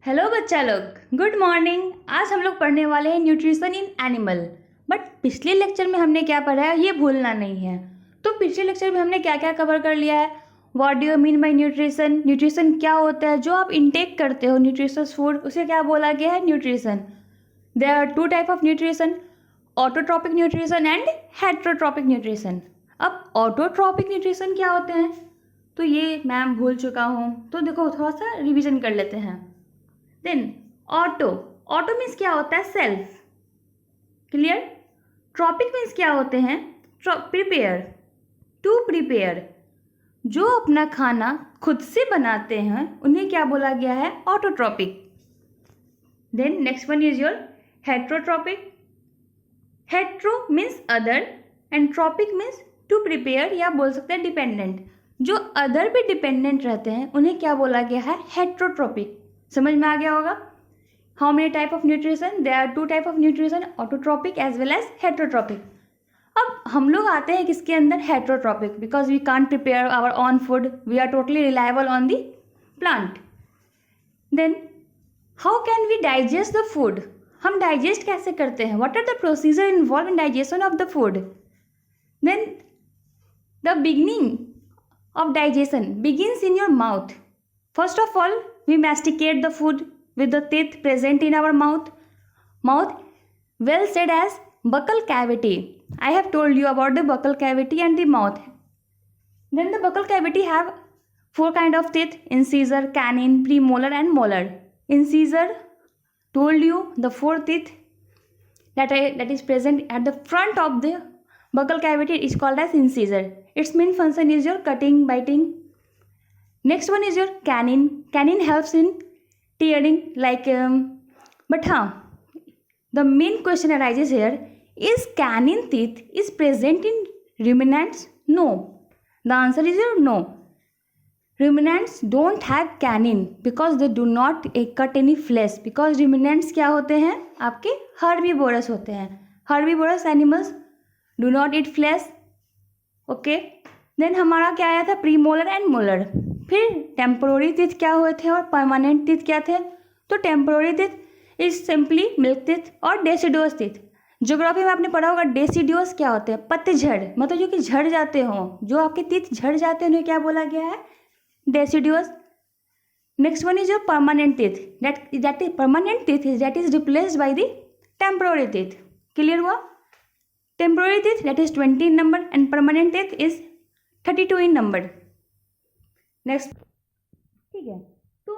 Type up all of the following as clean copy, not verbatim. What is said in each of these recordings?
Hello बच्चा लोग, good morning. आज हम लोग पढ़ने वाले हैं न्यूट्रिशन इन एनिमल। बट पिछले लेक्चर में हमने क्या पढ़ा है ये भूलना नहीं है। तो पिछले लेक्चर में हमने क्या क्या कवर कर लिया है। What do you mean by nutrition, nutrition क्या होता है, जो आप इनटेक करते हो न्यूट्रिशस फूड, उसे क्या बोला गया है, nutrition. There are two type of nutrition, autotrophic nutrition and heterotrophic nutrition. अब ऑटोट्रॉपिक न्यूट्रिशन क्या होते हैं तो ये मैम भूल चुका हूँ, तो देखो थोड़ा सा रिविजन कर लेते हैं। देन ऑटो मीन्स क्या होता है, सेल्फ, क्लियर। ट्रॉपिक मीन्स क्या होते हैं, प्रिपेयर, टू प्रिपेयर, जो अपना खाना खुद से बनाते हैं उन्हें क्या बोला गया है, autotrophic. Then next one is your heterotrophic. Hetero means other and trophic means to prepare, या बोल सकते हैं डिपेंडेंट। जो अदर पे डिपेंडेंट रहते हैं उन्हें क्या बोला गया है, हेट्रोट्रॉपिक। समझ में आ गया होगा। How many type of nutrition, there are two type of nutrition, autotrophic as well as heterotrophic. अब हम लोग आते हैं किसके अंदर, heterotrophic, because we can't prepare our own food, we are totally reliable on the plant. Then how can we digest the food, हम digest कैसे करते हैं, what are the procedure involve in digestion of the food. Then the beginning of digestion begins in your mouth. First of all, we masticate the food with the teeth present in our mouth. Mouth, well said as buccal cavity. I have told you about the buccal cavity and the mouth. Then the buccal cavity have four kind of teeth: incisor, canine, premolar and molar. Incisor, told you the four teeth that is present at the front of the buccal cavity is called as incisor. Its main function is your cutting, biting. Next one is your canine. Canine helps in tearing, but the main question arises here: is canine teeth is present in ruminants? No. The answer is your no. Ruminants don't have canine because they do not cut any flesh. Because ruminants क्या होते हैं, आपके herbivorous होते हैं. Herbivorous animals do not eat flesh. Okay. Then हमारा क्या आया था, प्रीमोलर एंड मोलर। फिर टेम्पोररी टीथ क्या हुए थे और परमानेंट टीथ क्या थे। तो temporary teeth is simply milk teeth और डेसिडुअस टीथ। ज्योग्राफी में आपने पढ़ा होगा डेसिडुअस क्या होते हैं, पत्तेझड़, मतलब जो कि झड़ जाते हों, जो आपके टीथ झड़ जाते हैं उन्हें क्या बोला गया है, deciduous. Next one is your permanent teeth, that is permanent teeth is that is replaced by the temporary teeth. Clear हुआ। Temporary teeth that is 20 in number and permanent teeth is 32 in number. Next, ठीक है। तो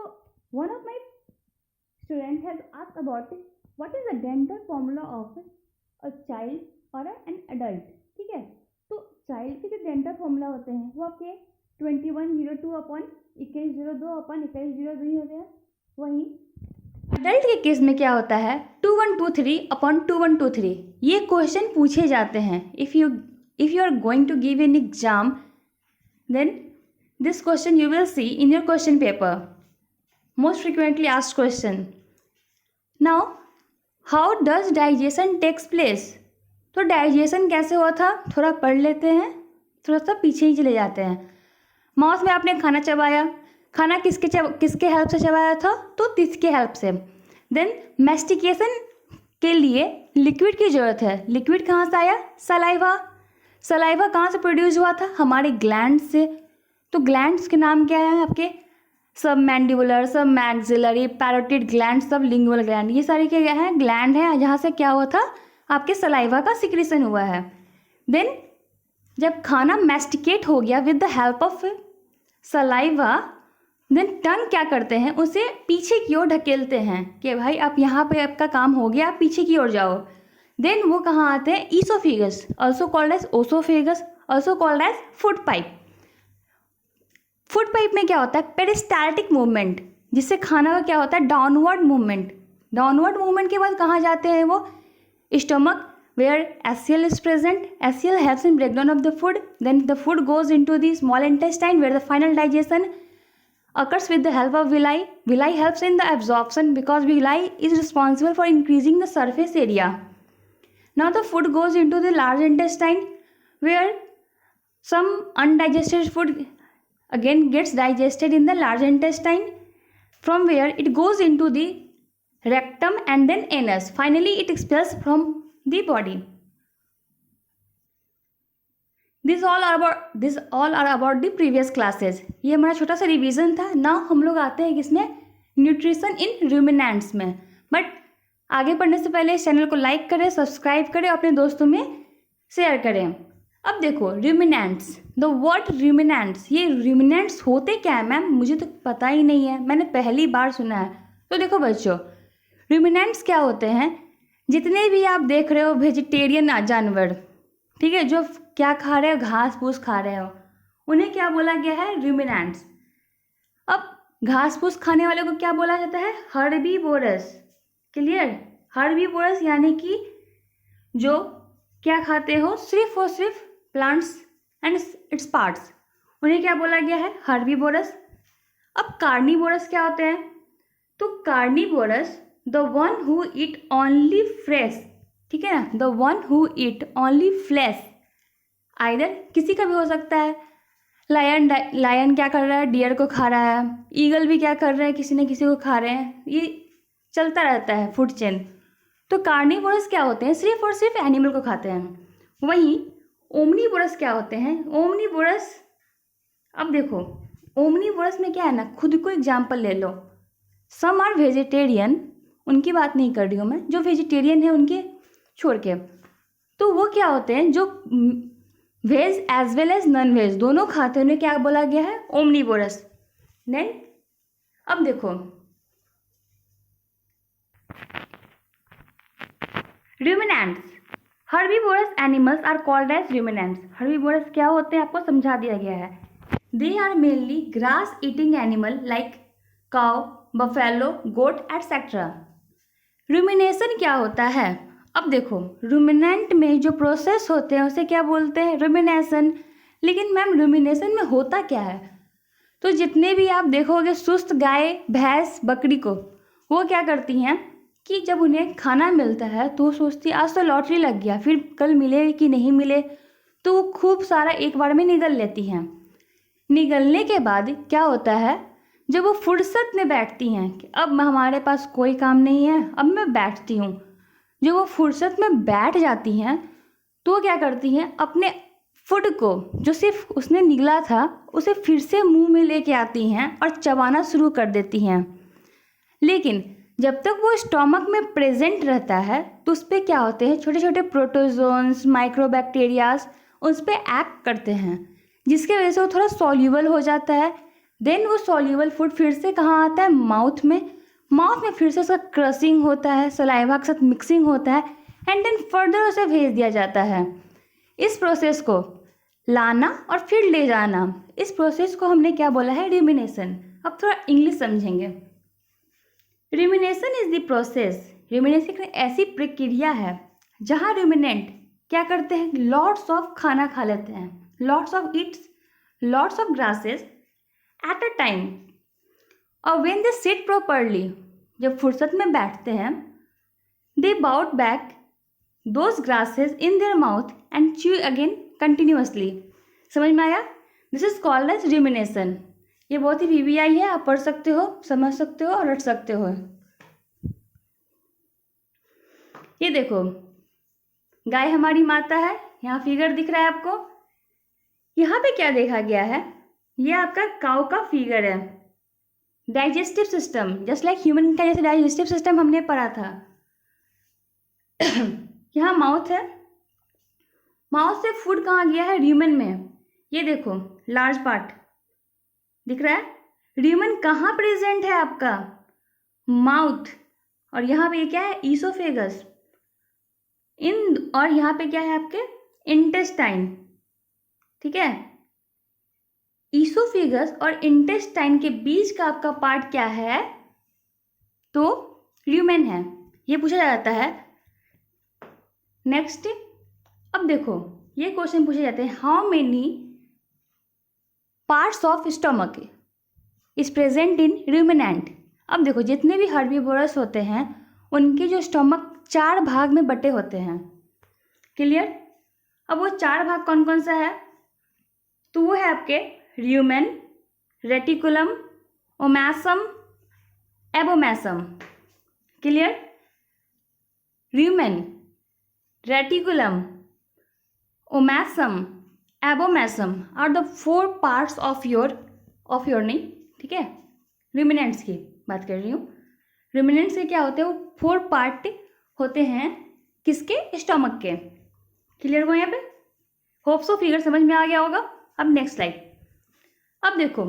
one of my student has asked about what is the dental formula of a child or an adult। ठीक है, तो child के जो dental formula होते हैं वो आपके 2102 अपॉन 2102 अपॉन 2102 होते हैं। वहीं अडल्ट के केस में क्या होता है, 2123 अपॉन 2123। ये क्वेश्चन पूछे जाते हैं। If you are going to give an exam, then this question you will see in your question paper, most frequently asked question. Now how does digestion takes place, तो digestion कैसे हुआ था थोड़ा पढ़ लेते हैं, थोड़ा सा पीछे ही चले जाते हैं। माउथ में आपने खाना चबाया, खाना किसके हेल्प से चबाया था, तो टीथ के हेल्प से। देन मैस्टिकेशन के लिए लिक्विड की ज़रूरत है। लिक्विड कहाँ से आया, सलाइवा। सलाइवा कहाँ से प्रोड्यूस हुआ था, हमारे ग्लैंड से। तो ग्लैंड्स के नाम क्या है आपके, सब मैंडिबुलर, सब मैक्सिलरी, पैरोटिड ग्लैंड, सब लिंगुअल ग्लैंड, ये सारे क्या हैं, ग्लैंड हैं जहाँ से क्या हुआ था, आपके सलाइवा का सिक्रेशन हुआ है। देन जब खाना मैस्टिकेट हो गया with the help of saliva, then tongue क्या करते हैं, उसे पीछे की ओर ढकेलते हैं कि भाई आप यहाँ पे आपका काम हो गया, आप पीछे की ओर जाओ। देन वो कहाँ आते हैं, esophagus, also called as oesophagus, also called as food pipe. Food pipe में क्या होता है, पेरिस्टाल्टिक मूवमेंट, जिससे खाना का क्या होता है, डाउनवर्ड मूवमेंट। डाउनवर्ड मूवमेंट के बाद कहाँ जाते हैं वो, stomach, where HCl is present. HCl helps in breakdown of the food. Then the food goes into the small intestine where the final digestion occurs with the help of villi. Villi helps in the absorption because villi is responsible for increasing the surface area. Now the food goes into the large intestine where some undigested food again gets digested in the large intestine. from where it goes into the rectum and then anus. Finally, it expels from the body. This all are about the previous classes. ये हमारा छोटा सा revision था. Now हम लोग आते हैं किसमें, न्यूट्रिशन इन रूमिनेंट्स में. बट आगे पढ़ने से पहले इस चैनल को लाइक करें, सब्सक्राइब करें, अपने दोस्तों में शेयर करें. अब देखो रूमिनेंट्स, द वर्ड रूमिनेंट्स, ये रूमिनेंट्स होते क्या है मैम, मुझे तो पता ही नहीं है, मैंने पहली बार सुना है. तो देखो बच्चों, रूमिनेंट्स क्या होते हैं, जितने भी आप देख रहे हो वेजिटेरियन जानवर, ठीक है, जो क्या खा रहे हो, घास फूस खा रहे हो, उन्हें क्या बोला गया है, रूमिनेंट्स. अब घास फूस खाने वाले को क्या बोला जाता है, हर्बीवोरस. क्लियर, हर्बीवोरस यानी कि जो क्या खाते हो, सिर्फ और सिर्फ प्लांट्स एंड इट्स पार्ट्स, उन्हें क्या बोला गया है, हर्बीवोरस. अब कार्निवोरस क्या होते हैं, तो carnivorous the one who eat only fresh, ठीक है ना, the one who eat only flash. Either किसी का भी हो सकता है, लायन क्या कर रहा है, डियर को खा रहा है, ईगल भी क्या कर रहे हैं, किसी न किसी को खा रहे हैं, ये चलता रहता है फूड चेन. तो कार्निवोरस क्या होते हैं, सिर्फ और सिर्फ एनिमल को खाते हैं. वहीं ओमनीवोरस क्या होते हैं, ओमनीवोरस, अब देखो ओमनीवोरस में क्या है ना, खुद को एग्जाम्पल ले लो. सम आर वेजिटेरियन, उनकी बात नहीं कर रही हूँ मैं, जो वेजिटेरियन है उनके छोड़ के. तो वो क्या होते हैं, जो veg as well as non veg दोनों खाते हैं, उन्हें क्या बोला गया है, ओमनीवोरस. देन अब देखो ruminants, herbivorous animals are called as ruminants. Herbivorous क्या होते हैं, आपको समझा दिया गया है. They are mainly grass eating animal like cow, buffalo, goat etcetera. Rumination क्या होता है, अब देखो रूमिनेंट में जो प्रोसेस होते हैं उसे क्या बोलते हैं, रूमिनेशन. लेकिन मैम रूमिनेशन में होता क्या है, तो जितने भी आप देखोगे सुस्त गाय, भैंस, बकरी को, वो क्या करती हैं कि जब उन्हें खाना मिलता है तो वो सोचती है आज तो लॉटरी लग गया, फिर कल मिले कि नहीं मिले, तो वो खूब सारा एक बार में निगल लेती हैं. निगलने के बाद क्या होता है, जब वो फुर्सत में बैठती हैं कि अब हमारे पास कोई काम नहीं है, अब मैं बैठती हूँ, जब वो फुर्सत में बैठ जाती हैं तो क्या करती हैं, अपने फूड को जो सिर्फ उसने निगला था उसे फिर से मुंह में लेके आती हैं और चबाना शुरू कर देती हैं. लेकिन जब तक वो स्टोमक में प्रेजेंट रहता है तो उस पर क्या होते हैं, छोटे छोटे प्रोटोजोन्स, माइक्रोबैक्टीरियाज उस पर एक्ट करते हैं, जिसके वजह से वो थोड़ा सॉल्यूबल हो जाता है. देन वो सॉल्यूबल फूड फिर से कहाँ आता है, माउथ में. माउथ में फिर से उसका क्रशिंग होता है, सलाइवा के साथ मिक्सिंग होता है, एंड देन फर्दर उसे भेज दिया जाता है. इस प्रोसेस को लाना और फिर ले जाना, इस प्रोसेस को हमने क्या बोला है, रूमिनेशन. अब थोड़ा इंग्लिश समझेंगे. Rumination is the process, rumination एक ऐसी प्रक्रिया है जहाँ रूमिनेंट क्या करते हैं, लॉट्स ऑफ खाना खा लेते हैं, lots of eats lots of grasses at a time. और व्हेन दे सिट प्रॉपरली, जब फुर्सत में बैठते हैं, they bout back those grasses in their mouth and chew again continuously. समझ में आया, this is called as rumination. ये बहुत ही वीवीआई है, आप पढ़ सकते हो, समझ सकते हो और रट सकते हो. ये देखो गाय हमारी माता है, यहाँ फिगर दिख रहा है आपको. यहाँ पे क्या देखा गया है, ये आपका काऊ का फिगर है. Digestive system just like human का, जैसे डाइजेस्टिव सिस्टम हमने पढ़ा था. यहाँ माउथ है, माउथ से फूड कहाँ गया है, र्यूमेन में. ये देखो लार्ज पार्ट दिख रहा है, र्यूमेन कहाँ प्रेजेंट है आपका, माउथ. और यहाँ पे क्या है, ईसोफेगस. और यहाँ पे क्या है आपके, इंटेस्टाइन. ठीक है, ईसोफेगस और इंटेस्टाइन के बीच का आपका पार्ट क्या है, तो र्यूमेन है. ये पूछा जाता है. नेक्स्ट, अब देखो ये क्वेश्चन पूछे जाते हैं, how many parts of stomach is present in ruminant. अब देखो जितने भी हर्बीवोरस होते हैं उनके जो स्टमक 4 भाग में बटे होते हैं. क्लियर. अब वो 4 भाग कौन कौन सा है, तो वो है आपके rumen, reticulum, omasum abomasum, clear, lumen, reticulum, omasum, abomasum are the 4 parts of your नहीं, ठीक है, रुमिनेंट्स की बात कर रही हूँ। रुमिनेंट्स के क्या होते हैं, वो 4 पार्ट होते हैं, किसके, स्टमक के, क्लियर हुआ यहाँ पे, होप सो फिगर समझ में आ गया होगा। अब नेक्स्ट स्लाइड। अब देखो,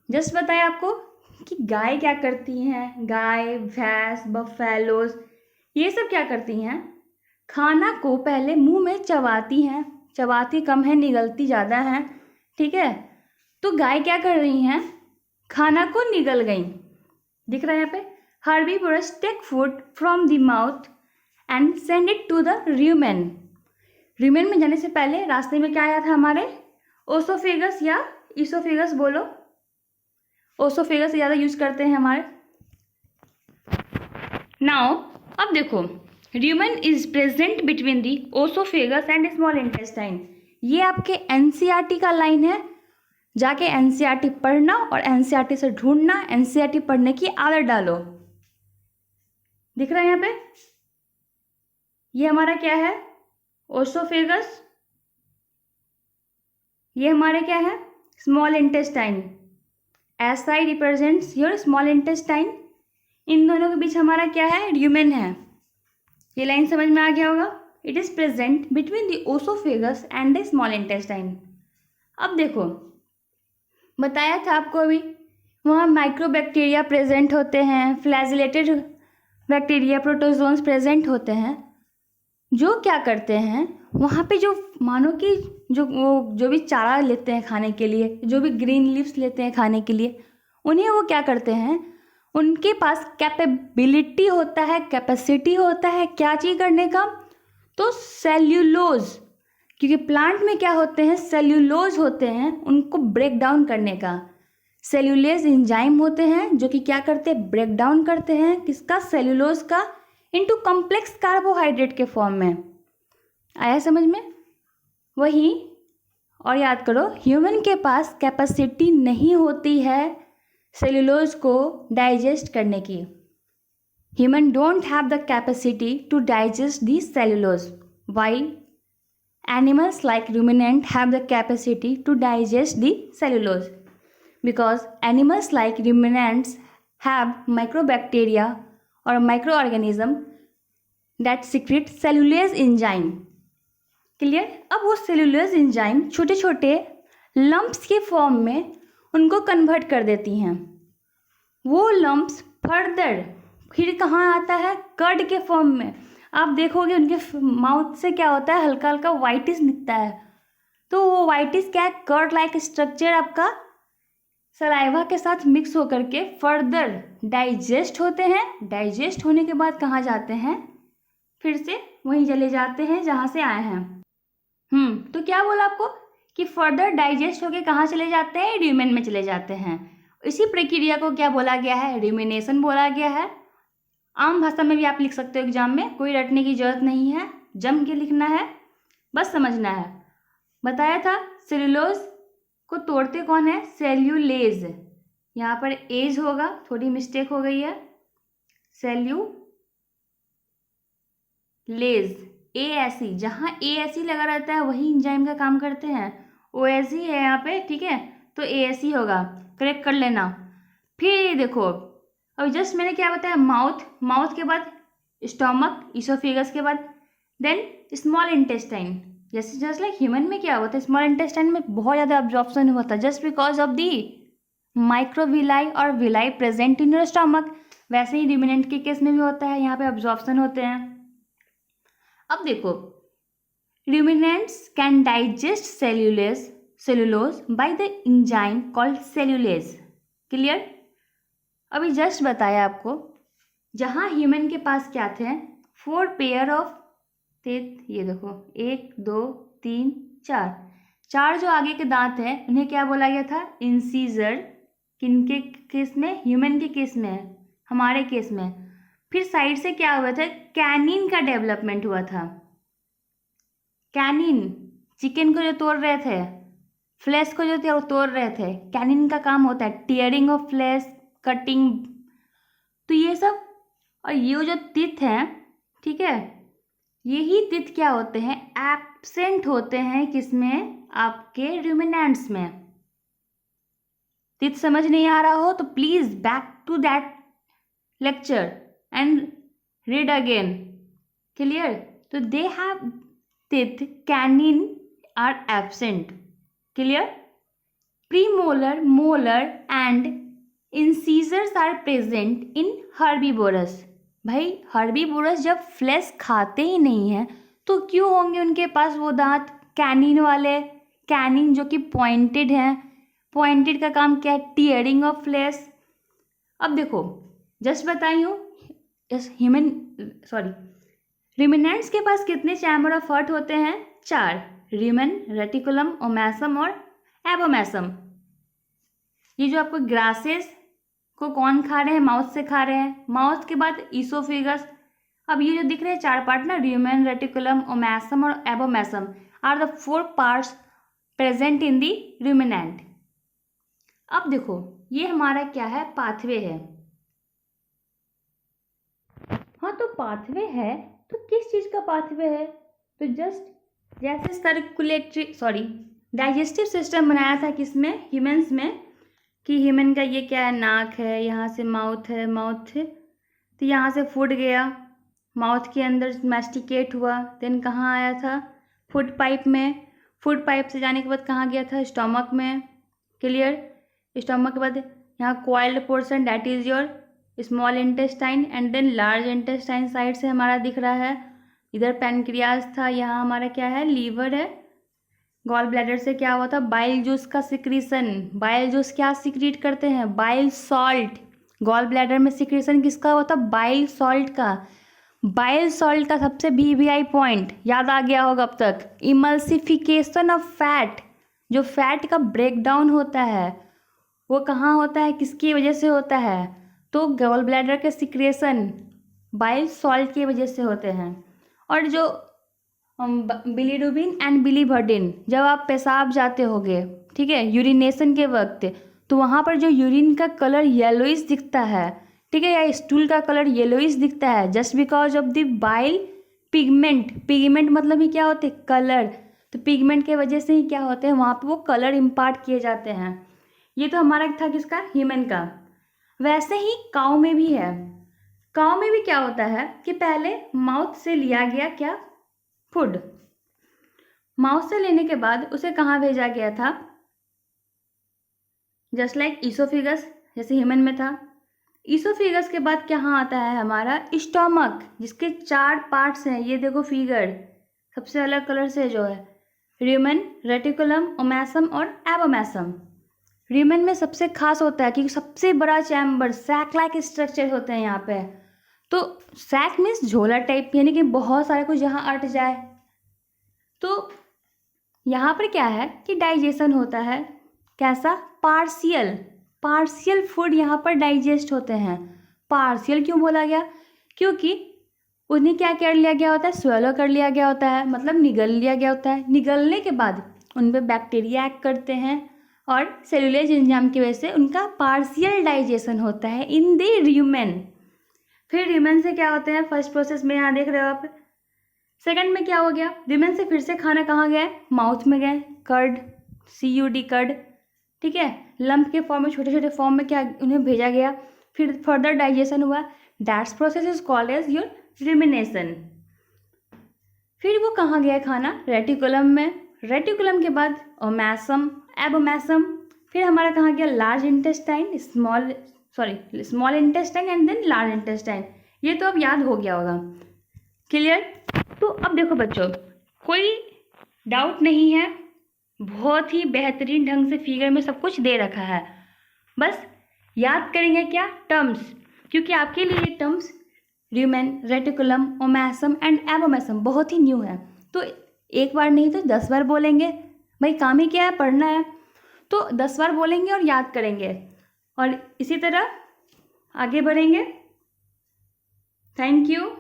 जस्ट बताया आपको कि गाय क्या करती हैं, गाय, भैंस, बफेलोज, ये सब क्या करती हैं, खाना को पहले मुंह में चबाती हैं, चबाती कम है, निगलती ज़्यादा है, ठीक है। तो गाय क्या कर रही हैं, खाना को निगल गई, दिख रहा है यहाँ पे, herbivores take food from the mouth and send it to the rumen। rumen में जाने से पहले रास्ते में क्या आया था हमारे, ओसोफेगस या ईसोफेगस, बोलो, ओसोफेगस ज़्यादा यूज करते हैं हमारे। नाउ अब देखो, rumen is present between the oesophagus and small intestine. ये आपके एनसीईआरटी का लाइन है, जाके एनसीईआरटी पढ़ना और एनसीईआरटी से ढूंढना, एनसीईआरटी पढ़ने की आदत डालो। दिख रहा है यहाँ पे, ये हमारा क्या है, ओसोफेगस, ये हमारे क्या है, small intestine, SI represents your small intestine, इन दोनों के बीच हमारा क्या है, ल्यूमेन है। ये लाइन समझ में आ गया होगा, it is present between the oesophagus and the small intestine. अब देखो, बताया था आपको अभी, वहाँ माइक्रोबैक्टीरिया प्रेजेंट होते हैं, फ्लैजिलेटेड बैक्टीरिया, प्रोटोजोन्स प्रेजेंट होते हैं, जो क्या करते हैं, वहाँ पे जो मानो कि जो भी चारा लेते हैं खाने के लिए, जो भी ग्रीन लीव्स लेते हैं खाने के लिए, उन्हें वो क्या करते हैं, उनके पास कैपेबिलिटी होता है, कैपेसिटी होता है क्या चीज़ करने का, तो सेल्यूलोज, क्योंकि प्लांट में क्या होते हैं, सेल्यूलोज होते हैं, उनको ब्रेक डाउन करने का, सेल्यूलेज एंजाइम होते हैं जो कि क्या करते हैं, ब्रेक डाउन करते हैं किसका, सेल्यूलोज का, इनटू कॉम्प्लेक्स कार्बोहाइड्रेट के फॉर्म में। आया समझ में। वही, और याद करो, ह्यूमन के पास कैपेसिटी नहीं होती है सेल्यूलोज को डाइजेस्ट करने की। Human don't have the capacity to digest the cellulose, while animals like ruminant have the capacity to digest the cellulose, because animals like ruminants have microbacteria or microorganism that secrete cellulase enzyme, clear। अब वो cellulase enzyme छोटे छोटे lumps के form में उनको convert कर देती हैं। वो lumps फर्दर फिर कहाँ आता है, कर्ड के फॉर्म में। आप देखोगे उनके माउथ से क्या होता है, हल्का हल्का वाइटिस निकलता है, तो वो वाइटिस क्या है, कर्ड लाइक स्ट्रक्चर आपका सलाइवा के साथ मिक्स होकर के फर्दर डाइजेस्ट होते हैं। डाइजेस्ट होने के बाद कहाँ जाते हैं, फिर से वहीं चले जाते हैं जहाँ से आए हैं। तो क्या बोला आपको कि फर्दर डाइजेस्ट होके कहाँ चले जाते हैं, ल्यूमेन में चले जाते हैं। इसी प्रक्रिया को क्या बोला गया है, ल्यूमिनेशन बोला गया है। आम भाषा में भी आप लिख सकते हो एग्जाम में, कोई रटने की जरूरत नहीं है, जम के लिखना है, बस समझना है। बताया था सेल्यूलोज को तोड़ते कौन है, सेल्यूलेज, यहाँ पर एज होगा, थोड़ी मिस्टेक हो गई है, सेल्यूलेज, एएसई, जहाँ एएसई लगा रहता है वही एंजाइम का काम करते हैं, ओएसई है यहाँ पे, ठीक है, तो एएसई होगा, करेक्ट कर लेना। फिर ये देखो, अब जस्ट मैंने क्या बताया, माउथ के बाद स्टोमक, इसोफेगस के बाद देन स्मॉल इंटेस्टाइन। जैसे जस्ट लाइक ह्यूमन में क्या होता है, स्मॉल इंटेस्टाइन में बहुत ज़्यादा अब्जॉर्प्शन होता है just because of the microvilli और villi present in your stomach. वैसे ही रुमिनेंट के केस में भी होता है, यहाँ पे अब्जॉर्प्शन होते हैं। अब देखो, ruminants can digest cellulose by the enzyme called cellulase, clear. अभी जस्ट बताया आपको, जहाँ ह्यूमन के पास क्या थे, 4 पेयर ऑफ टीथ, ये देखो 1 2 3 4 जो आगे के दांत हैं उन्हें क्या बोला गया था, इंसीजर। किनके केस में, ह्यूमन के केस में, हमारे केस में। फिर साइड से क्या हुआ था, कैनिन का डेवलपमेंट हुआ था। कैनिन चिकन को जो तोड़ रहे थे, फ्लैश को जो थे वो तोड़ रहे थे, कैनिन का काम होता है टीयरिंग ऑफ फ्लैश, कटिंग तो ये सब और ये जो तिथ हैं, ठीक है, यही तिथ क्या होते हैं, एब्सेंट होते हैं किसमें, आपके रुमिनेंट्स में। तिथ समझ नहीं आ रहा हो तो please back to that lecture and read again. Clear? तो they have teeth, canine are absent. Clear? Premolar, molar and incisors are present in herbivorous. भाई हर्बीवोरस जब फ्लेश खाते ही नहीं है तो क्यों होंगे उनके पास वो दांत कैनिन वाले, कैनिन जो कि पॉइंटेड हैं। पॉइंटेड का काम क्या है, टीयरिंग ऑफ फ्लेश। अब देखो जस्ट बताई हूँ, रुमिनेंट्स के पास कितने चैम्बर ऑफ हर्ट होते हैं, 4, ल्यूमेन, रेटिकुलम, ओमैसम और एबोमैसम। ये जो आपको ग्रासेस को कौन खा रहे हैं, माउथ से खा रहे हैं, माउथ के बाद ईसोफेगस। अब ये जो दिख रहे हैं 4 पार्ट ना, ल्यूमेन, रेटिकुलम, ओमैसम और abomasum are the 4 parts present in the ruminant. अब देखो ये हमारा क्या है, पाथवे है। हाँ तो पाथवे है तो किस चीज़ का पाथवे है, तो जस्ट जैसे डाइजेस्टिव सिस्टम बनाया था किसमें, ह्यूमंस में, कि ह्यूमन का ये क्या है, नाक है, यहाँ से माउथ है, तो यहाँ से फूड गया, माउथ के अंदर मैस्टिकेट हुआ, देन कहाँ आया था, फूड पाइप में, फूड पाइप से जाने के बाद कहाँ गया था, स्टमक में। क्लियर? स्टमक के बाद यहाँ coiled portion that is your small intestine and then large intestine side से हमारा दिख रहा है। इधर पैनक्रियाज था, यहाँ हमारा क्या है, लीवर है। गॉल ब्लैडर से क्या हुआ था, बाइल जूस का सिक्रीशन। बाइल जूस क्या सिक्रीट करते हैं, बाइल सॉल्ट। गॉल ब्लैडर में सिक्रीशन किसका होता, बाइल सॉल्ट का। बाइल सॉल्ट का सबसे वीवीआई पॉइंट याद आ गया होगा अब तक, इमल्सिफिकेशन ऑफ फैट। जो फैट का ब्रेकडाउन होता है वो कहाँ होता है, किसकी वजह से होता है, तो गॉल ब्लैडर के सिक्रेशन बाइल सॉल्ट की वजह से होते हैं। और जो बिलीरुबिन एंड बिलीवर्डिन, जब आप पेशाब जाते होगे, ठीक है, यूरिनेशन के वक्त, तो वहाँ पर जो यूरिन का कलर येलोइश दिखता है, ठीक है, या स्टूल का कलर येलोइश दिखता है, just because of the bile pigment. Pigment मतलब ही क्या होते हैं, कलर। तो पिगमेंट के वजह से ही क्या होते हैं, वहाँ पे वो कलर इम्पार्ट किए जाते हैं। ये तो हमारा था किसका, ह्यूमन का। वैसे ही काऊ में भी है। काऊ में भी क्या होता है कि पहले माउथ से लिया गया क्या, फूड। माउथ से लेने के बाद उसे कहाँ भेजा गया था, जस्ट लाइक ईसोफिगस, जैसे ह्यूमन में था। ईसोफिगस के बाद कहाँ आता है हमारा स्टमक, जिसके 4 पार्ट्स हैं। ये देखो फिगर सबसे अलग कलर से जो है, ल्यूमेन, रेटिकुलम, ओमैसम और एबोमैसम। ल्यूमेन में सबसे खास होता है कि सबसे बड़ा चैम्बर, सैक लाइक स्ट्रक्चर होते हैं यहाँ पे। तो सैक मीन्स झोला टाइप, यानी कि बहुत सारे कुछ जहाँ अट जाए। तो यहाँ पर क्या है कि डाइजेशन होता है, कैसा, पार्शियल फूड यहाँ पर डाइजेस्ट होते हैं। पार्शियल क्यों बोला गया, क्योंकि उन्हें क्या कर लिया गया होता है, स्वेलो कर लिया गया होता है, मतलब निगल लिया गया होता है। निगलने के बाद उन पर बैक्टीरिया एक्ट करते हैं और सेलुलोज एंजाइम की वजह से उनका पार्शियल डाइजेशन होता है इन द ल्यूमेन। फिर ल्यूमेन से क्या होते हैं, फर्स्ट प्रोसेस में यहाँ देख रहे हो आप। सेकंड में क्या हो गया, ल्यूमेन से फिर से खाना कहाँ गया, माउथ में गए, कर्ड, CUD कर्ड, ठीक है, लंप के फॉर्म में, छोटे छोटे फॉर्म में क्या उन्हें भेजा गया। फिर फर्दर डाइजेशन हुआ, that's process is called as your rumination. फिर वो कहाँ गया खाना, रेटिकुलम में। रेटिकुलम के बाद ओमैसम, एबोमैसम। फिर हमारा कहाँ गया, large intestine, small intestine and then large intestine. ये तो अब याद हो गया होगा। क्लियर? तो अब देखो बच्चों, कोई डाउट नहीं है, बहुत ही बेहतरीन ढंग से फिगर में सब कुछ दे रखा है। बस याद करेंगे क्या, टर्म्स, क्योंकि आपके लिए ये टर्म्स ल्यूमेन, रेटिकुलम, ओमैसम एंड एबोमैसम बहुत ही न्यू है। तो एक बार नहीं तो 10 बार बोलेंगे, भाई काम ही क्या है, पढ़ना है। तो 10 बार बोलेंगे और याद करेंगे, और इसी तरह आगे बढ़ेंगे। Thank you.